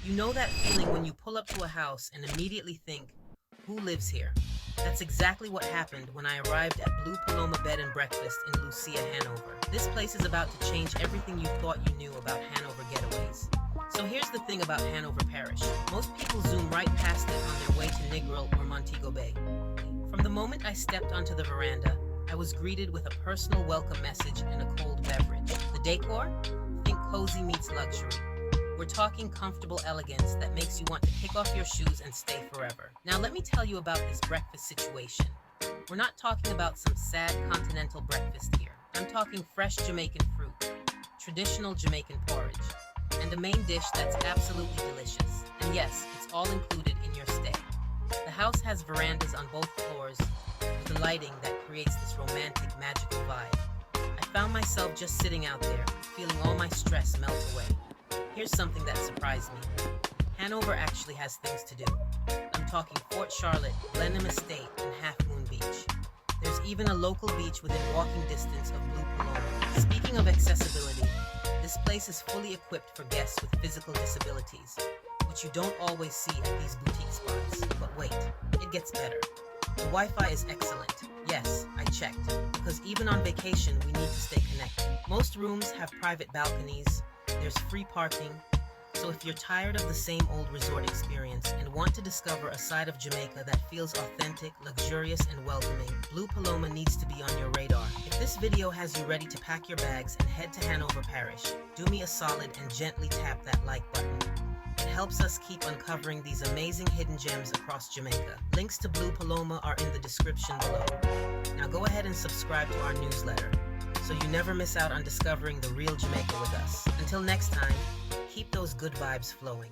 You know that feeling when you pull up to a house and immediately think, who lives here? That's exactly what happened when I arrived at Blue Paloma Bed and Breakfast in Lucea, Hanover. This place is about to change everything you thought you knew about Hanover getaways. So here's the thing about Hanover Parish. Most people zoom right past it on their way to Negril or Montego Bay. From the moment I stepped onto the veranda, I was greeted with a personal welcome message and a cold beverage. The decor? Think cozy meets luxury. We're talking comfortable elegance that makes you want to kick off your shoes and stay forever. Now let me tell you about this breakfast situation. We're not talking about some sad continental breakfast here. I'm talking fresh Jamaican fruit, traditional Jamaican porridge, and a main dish that's absolutely delicious. And yes, it's all included in your stay. The house has verandas on both floors with the lighting that creates this romantic, magical vibe. I found myself just sitting out there, feeling all my stress melt away. Here's something that surprised me. Hanover actually has things to do. I'm talking Fort Charlotte, Blenheim Estate, and Half Moon Beach. There's even a local beach within walking distance of Blue Paloma. Speaking of accessibility, this place is fully equipped for guests with physical disabilities, which you don't always see at these boutique spots. But wait, it gets better. The Wi-Fi is excellent. Yes, I checked, because even on vacation, we need to stay connected. Most rooms have private balconies, there's free parking, so if you're tired of the same old resort experience and want to discover a side of Jamaica that feels authentic, luxurious, and welcoming, Blue Paloma needs to be on your radar. If this video has you ready to pack your bags and head to Hanover Parish, do me a solid and gently tap that like button. It helps us keep uncovering these amazing hidden gems across Jamaica. Links to Blue Paloma are in the description below. Now go ahead and subscribe to our newsletter, so you never miss out on discovering the real Jamaica with us. Until next time, keep those good vibes flowing.